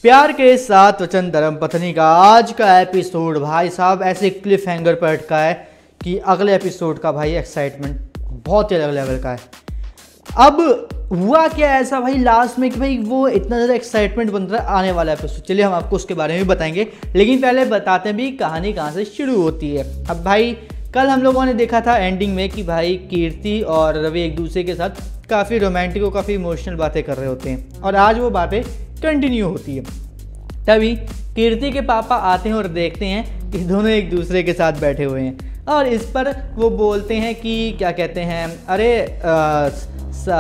प्यार के साथ वचन धर्म पत्नी का आज का एपिसोड भाई साहब ऐसे क्लिफ हैंगर पर अटका है कि अगले एपिसोड का भाई एक्साइटमेंट बहुत ही अलग लेवल का है। अब हुआ क्या ऐसा भाई लास्ट में कि भाई वो इतना ज़्यादा एक्साइटमेंट बन रहा है आने वाला एपिसोड। चलिए हम आपको उसके बारे में भी बताएंगे, लेकिन पहले बताते हैं भी कहानी कहाँ से शुरू होती है। अब भाई कल हम लोगों ने देखा था एंडिंग में कि भाई कीर्ति और रवि एक दूसरे के साथ काफ़ी रोमांटिक और काफ़ी इमोशनल बातें कर रहे होते हैं और आज वो बातें कंटिन्यू होती है। तभी कीर्ति के पापा आते हैं और देखते हैं कि दोनों एक दूसरे के साथ बैठे हुए हैं और इस पर वो बोलते हैं कि क्या कहते हैं, अरे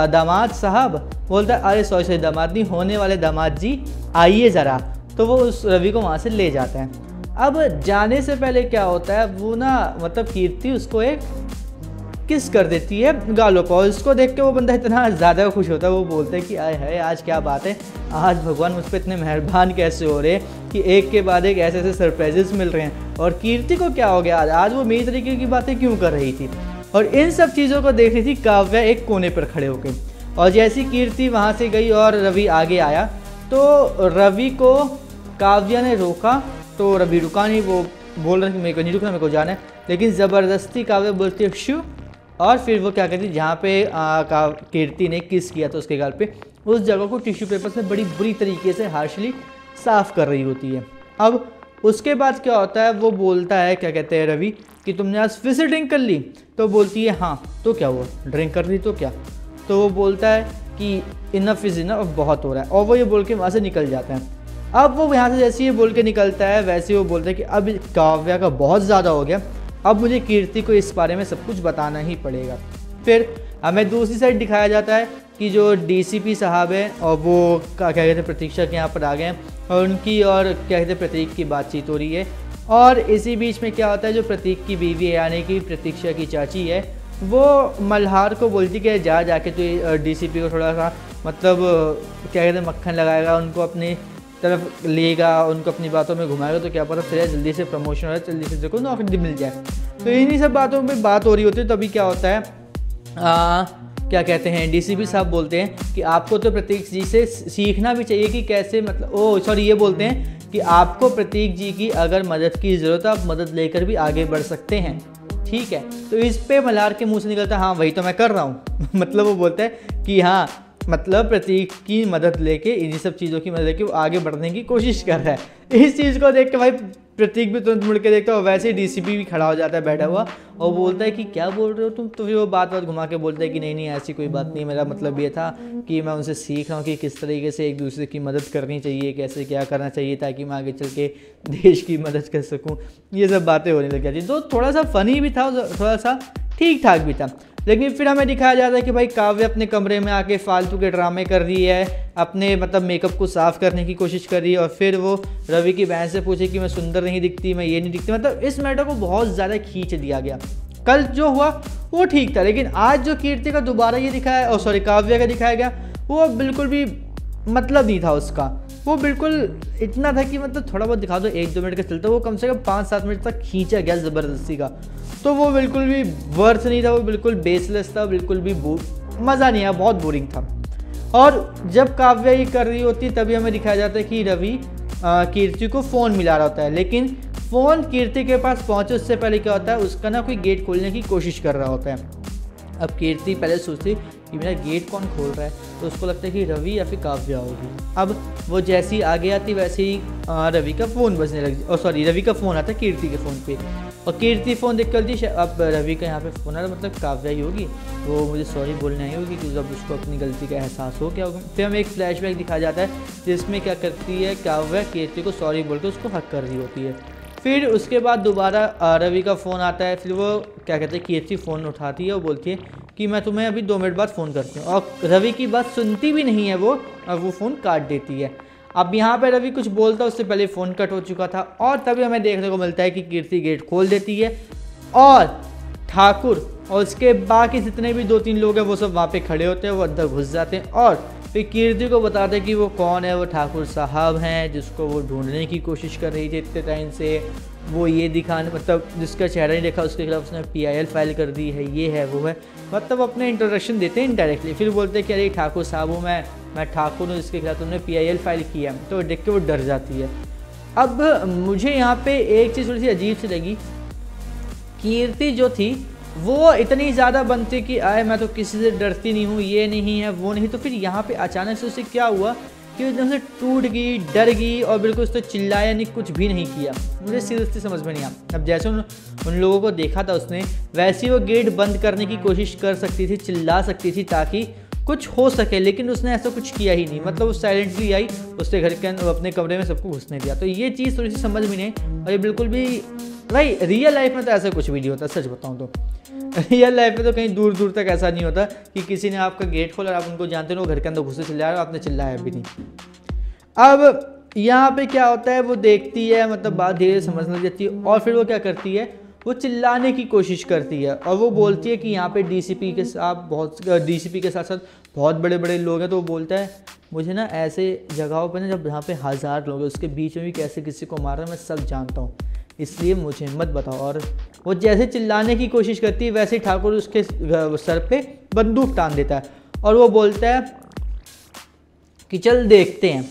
दामाद साहब, बोलता है अरे सॉरी दामाद नहीं, होने वाले दामाद जी आइए ज़रा। तो वो उस रवि को वहाँ से ले जाता है। अब जाने से पहले क्या होता है, वो ना मतलब कीर्ति उसको एक किस कर देती है गालों पर। उसको देख के वो बंदा इतना ज़्यादा खुश होता है, वो बोलता है कि आए है आज क्या बात है, आज भगवान मुझ पर इतने मेहरबान कैसे हो रहे हैं कि एक के बाद एक ऐसे ऐसे सरप्राइजेस मिल रहे हैं। और कीर्ति को क्या हो गया आज वो मेरी तरीके की बातें क्यों कर रही थी। और इन सब चीज़ों को देख रही थी काव्या एक कोने पर खड़े होकर। और जैसी कीर्ति वहाँ से गई और रवि आगे आया तो रवि को काव्या ने रोका, तो रवि रुका नहीं, वो बोल रहा कि मेरे को नहीं रुकना, मेरे को जाना है। लेकिन ज़बरदस्ती काव्या बोलती है शू, और फिर वो क्या कहती है जहाँ पे कीर्ति ने किस किया था उसके गाल पे, उस जगह को टिश्यू पेपर से बड़ी बुरी तरीके से हार्शली साफ़ कर रही होती है। अब उसके बाद क्या होता है, वो बोलता है क्या कहते हैं रवि कि तुमने आज फिर से ड्रिंक कर ली। तो बोलती है हाँ, तो क्या हुआ, ड्रिंक कर ली तो क्या। तो वो बोलता है कि इनफ इज़ इनफ, अब बहुत हो रहा है, और वो ये बोल के वहाँ से निकल जाता है। अब वो यहाँ से जैसे ये बोल के निकलता है वैसे वो बोलता है कि अब काव्या का बहुत ज़्यादा हो गया, अब मुझे कीर्ति को इस बारे में सब कुछ बताना ही पड़ेगा। फिर हमें दूसरी साइड दिखाया जाता है कि जो डीसीपी साहब हैं और वो क्या कहते हैं प्रतीक्षा के यहाँ पर आ गए हैं और उनकी और क्या कहते हैं प्रतीक की बातचीत हो रही है। और इसी बीच में क्या होता है, जो प्रतीक की बीवी है यानी कि प्रतीक्षा की चाची है, वो मल्हार को बोलती कि जाके तो डीसीपी को थोड़ा सा मतलब क्या कहते हैं मक्खन लगाएगा, उनको अपनी तरफ लेगा, उनको अपनी बातों में घुमाएगा, तो क्या पता फिर जल्दी से प्रमोशन हो जाए, जल्दी से देखो नौकरी मिल जाए। तो इन्हीं सब बातों पे बात हो रही होती है। तभी क्या होता है क्या कहते हैं डीसीपी साहब बोलते हैं कि आपको तो प्रतीक जी से सीखना भी चाहिए कि कैसे मतलब ये बोलते हैं कि आपको प्रतीक जी की अगर मदद की ज़रूरत है आप मदद लेकर भी आगे बढ़ सकते हैं, ठीक है। तो इस पे मल्हार के मुंह से निकलता है हाँ वही तो मैं कर रहा हूँ मतलब वो बोलता है कि हाँ मतलब प्रतीक की मदद लेके इन्हीं सब चीज़ों की मदद लेके वो आगे बढ़ने की कोशिश कर रहा है। इस चीज़ को देख के भाई प्रतीक भी तुरंत मुड़ के देखता है और वैसे ही डीसीपी भी खड़ा हो जाता है बैठा हुआ और बोलता है कि क्या बोल रहे हो तुम। तो फिर वो बात घुमा के बोलता है कि नहीं ऐसी कोई बात नहीं, मेरा मतलब ये था कि मैं उनसे सीख रहा हूँ कि किस तरीके से एक दूसरे की मदद करनी चाहिए, कैसे क्या करना चाहिए ताकि मैं आगे चल के देश की मदद कर सकूँ। ये सब बातें होने लग जाती। तो थोड़ा सा फ़नी भी था, थोड़ा सा ठीक ठाक भी था। लेकिन फिर हमें दिखाया जाता है कि भाई काव्या अपने कमरे में आके फालतू के ड्रामे कर रही है, अपने मतलब मेकअप को साफ़ करने की कोशिश कर रही है। और फिर वो रवि की बहन से पूछे कि मैं सुंदर नहीं दिखती, मैं ये नहीं दिखती। मतलब इस मैटर को बहुत ज़्यादा खींच दिया गया। कल जो हुआ वो ठीक था, लेकिन आज जो कीर्ति का दोबारा ये दिखाया और सॉरी काव्या का दिखाया गया वो बिल्कुल भी मतलब नहीं था उसका। वो बिल्कुल इतना था कि मतलब थोड़ा बहुत दिखा दो, 1-2 मिनट का चलता, वो कम से कम 5-7 मिनट तक खींचा गया ज़बरदस्ती का। तो वो बिल्कुल भी वर्थ नहीं था, वो बिल्कुल बेसलेस था, बिल्कुल भी मज़ा नहीं आया, बहुत बोरिंग था। और जब काव्या ये कर रही होती तभी हमें दिखाया जाता है कि रवि कीर्ति को फ़ोन मिला रहा होता है, लेकिन फ़ोन कीर्ति के पास पहुँचे उससे पहले क्या होता है उसका ना कोई गेट खोलने की कोशिश कर रहा होता है। अब कीर्ति पहले सोचती कि मेरा गेट कौन खोल रहा है, तो उसको लगता है कि रवि या फिर काव्या होगी। अब वो जैसी आगे आती वैसे ही रवि का फ़ोन बजने लग रवि का फ़ोन आता है कीर्ति के फ़ोन पे और कीर्ति फ़ोन देख कर अब रवि का यहाँ पे फ़ोन आ रहा, मतलब काव्या ही होगी, वो मुझे सॉरी बोलने आई होगी कि जब उसको अपनी गलती का एहसास हो क्या होगा। फिर हमें एक फ्लैशबैक दिखाया जाता है जिसमें क्या करती है काव्या कीर्ति को सॉरी बोल के उसको हक कर रही होती है। फिर उसके बाद दोबारा रवि का फ़ोन आता है। फिर वो क्या कहते हैं कीर्ति फ़ोन उठाती है और बोलती है कि मैं तुम्हें अभी 2 मिनट बाद फ़ोन करती हूँ, और रवि की बात सुनती भी नहीं है वो, और वो फ़ोन काट देती है। अब यहाँ पे रवि कुछ बोलता है उससे पहले फ़ोन कट हो चुका था और तभी हमें देखने को मिलता है कि कीर्ति गेट खोल देती है और ठाकुर और उसके बाकी जितने भी 2-3 लोग हैं वो सब वहाँ पे खड़े होते हैं, वो अंदर घुस जाते हैं और फिर कीर्ति को बताते हैं कि वो कौन है, वो ठाकुर साहब हैं जिसको वो ढूंढने की कोशिश कर रही थी इतने टाइम से। वो ये दिखाने, मतलब जिसका चेहरा नहीं देखा उसके खिलाफ उसने PIL फाइल कर दी है, ये है वो है, मतलब अपने इंट्रोडक्शन देते हैं इनडायरेक्टली। फिर बोलते हैं कि अरे ठाकुर साहब हूँ मैं ठाकुर हूँ जिसके खिलाफ तुमने PIL फाइल किया, तो देख के वो डर जाती है। अब मुझे यहाँ पे एक चीज़ थोड़ी सी अजीब सी लगी, कीर्ति जो थी वो इतनी ज़्यादा बनती कि आए मैं तो किसी से डरती नहीं हूँ, ये नहीं है वो नहीं, तो फिर यहाँ पे अचानक से उसे क्या हुआ कि एकदम से टूट गई, डर गई और बिल्कुल उस तो चिल्लाया नहीं, कुछ भी नहीं किया। मुझे सीरियसली समझ में नहीं आया। अब जैसे उन लोगों को देखा था उसने, वैसे ही वो गेट बंद करने की कोशिश कर सकती थी, चिल्ला सकती थी ताकि कुछ हो सके, लेकिन उसने ऐसा कुछ किया ही नहीं। मतलब वो साइलेंटली आई, उसने घर के अंदर अपने कमरे में सबको घुसने दिया। तो ये चीज़ थोड़ी सी समझ में नहीं, और ये बिल्कुल भी भाई रियल लाइफ में तो ऐसा कुछ भी नहीं होता, सच बताऊँ तो। रियल लाइफ में तो कहीं दूर दूर तक ऐसा नहीं होता कि किसी ने आपका गेट खोला और आप उनको जानते हो, घर के अंदर घुसे चिल्ला रहे हो, आपने चिल्लाया भी नहीं। अब यहाँ पे क्या होता है, वो देखती है, मतलब बात धीरे समझ लग जाती है, और फिर वो क्या करती है, वो चिल्लाने की कोशिश करती है और वो बोलती है कि यहाँ पे DCP के साथ साथ बहुत बड़े बड़े लोग हैं। तो वो बोलता है मुझे ना ऐसे जगहों पर ना जब जहाँ पे 1000 लोग हैं उसके बीच में भी कैसे किसी को मारा मैं सब जानता हूँ, इसलिए मुझे मत बताओ। और वो जैसे चिल्लाने की कोशिश करती है वैसे ही ठाकुर उसके सर पे बंदूक टान देता है और वो बोलता है कि चल देखते हैं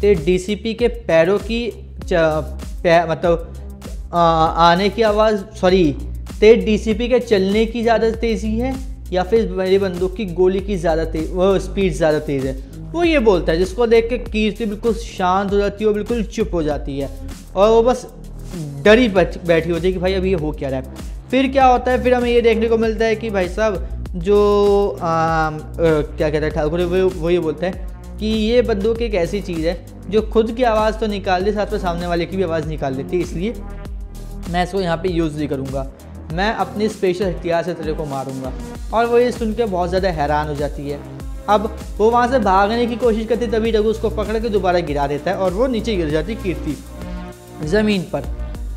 तेरे DCP के पैरों की मतलब आने की आवाज़, सॉरी तेरे DCP के चलने की ज़्यादा तेज़ी है या फिर मेरी बंदूक की गोली की ज़्यादा वो स्पीड ज़्यादा तेज़ है। वो ये बोलता है, जिसको देख के कीर्ति बिल्कुल शांत हो जाती है, वो बिल्कुल चुप हो जाती है और वो बस डरी बैठी होती है कि भाई अभी ये हो क्या रहा है। फिर क्या होता है, फिर हमें ये देखने को मिलता है कि भाई साहब जो क्या कहते हैं ठाकुर, वो ये बोलता है कि ये बंदूक एक ऐसी चीज़ है जो खुद की आवाज़ तो निकाल दे, साथ में सामने वाले की भी आवाज़ निकाल देती है, इसलिए मैं इसको यहाँ पे यूज़ नहीं करूँगा, मैं अपने स्पेशल हथियार से तेरे को मारूंगा। और वो ये सुन के बहुत ज़्यादा हैरान हो जाती है। अब वो वहाँ से भागने की कोशिश करती, तभी रघु उसको पकड़ के दोबारा गिरा देता है और वो नीचे गिर जाती कीर्ति ज़मीन पर।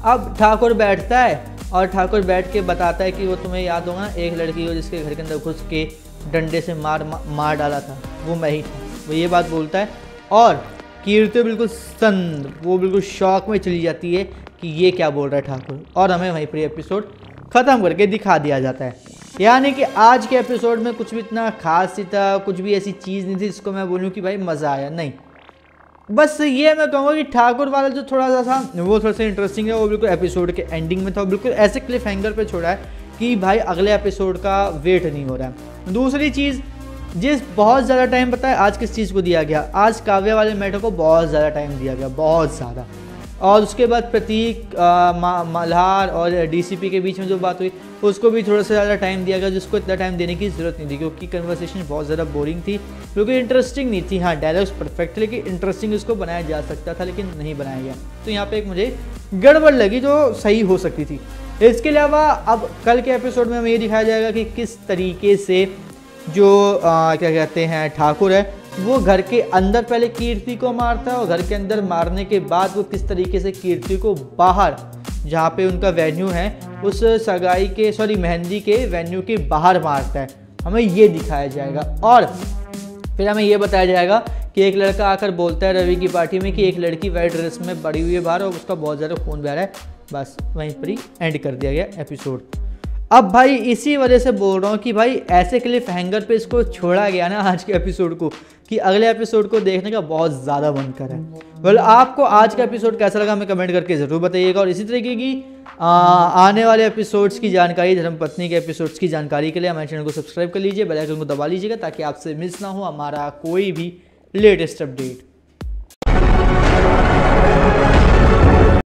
अब ठाकुर बैठता है और ठाकुर बैठ के बताता है कि वो तुम्हें याद होगा एक लड़की को जिसके घर के अंदर घुस के डंडे से मार डाला था, वो मैं ही था। वो ये बात बोलता है और कीर्ति बिल्कुल वो बिल्कुल शॉक में चली जाती है कि ये क्या बोल रहा है ठाकुर, और हमें वहीं पर एपिसोड ख़त्म करके दिखा दिया जाता है। यानी कि आज के एपिसोड में कुछ भी इतना खास नहीं था, कुछ भी ऐसी चीज़ नहीं थी जिसको मैं बोलूँ कि भाई मज़ा आया, नहीं। बस ये मैं कहूँगा कि ठाकुर वाला जो थोड़ा सा था वो थोड़ा सा इंटरेस्टिंग है, वो बिल्कुल एपिसोड के एंडिंग में था, बिल्कुल ऐसे क्लिफ हैंगर पे छोड़ा है कि भाई अगले एपिसोड का वेट नहीं हो रहा है। दूसरी चीज़, बहुत ज़्यादा टाइम पता है आज किस चीज़ को दिया गया, आज काव्या वाले मैटर को बहुत ज़्यादा टाइम दिया गया, बहुत ज़्यादा। और उसके बाद प्रतीक मल्हार और DCP के बीच में जो बात हुई उसको भी थोड़ा सा ज़्यादा टाइम दिया गया, जिसको इतना टाइम देने की ज़रूरत नहीं थी, क्योंकि कन्वर्सेशन बहुत ज़्यादा बोरिंग थी, क्योंकि इंटरेस्टिंग नहीं थी। हाँ, डायलॉग्स परफेक्ट, लेकिन इंटरेस्टिंग इसको बनाया जा सकता था, लेकिन नहीं बनाया गया। तो यहाँ पे एक मुझे गड़बड़ लगी जो सही हो सकती थी। इसके अलावा अब कल के एपिसोड में हमें ये दिखाया जाएगा कि किस तरीके से जो क्या कहते हैं ठाकुर है वो घर के अंदर पहले कीर्ति को मारता है और घर के अंदर मारने के बाद वो किस तरीके से कीर्ति को बाहर, जहाँ पे उनका वेन्यू है, उस सगाई के मेहंदी के वेन्यू के बाहर मारता है। हमें ये दिखाया जाएगा और फिर हमें ये बताया जाएगा कि एक लड़का आकर बोलता है रवि की पार्टी में कि एक लड़की वाइट ड्रेस में पड़ी हुई है बाहर और उसका बहुत ज़्यादा खून बह रहा है। बस वहीं पर ही एंड कर दिया गया एपिसोड। अब भाई इसी वजह से बोल रहा हूँ कि भाई ऐसे क्लिफ हैंगर पे इसको छोड़ा गया ना आज के एपिसोड को, कि अगले एपिसोड को देखने का बहुत ज़्यादा मन कर रहा है। वेल, आपको आज का एपिसोड कैसा लगा हमें कमेंट करके ज़रूर बताइएगा। और इसी तरीके की आने वाले एपिसोड्स की जानकारी, धर्मपत्नी के एपिसोड्स की जानकारी के लिए हमारे चैनल को सब्सक्राइब कर लीजिए, बेल आइकन को दबा लीजिएगा ताकि आपसे मिस ना हो हमारा कोई भी लेटेस्ट अपडेट।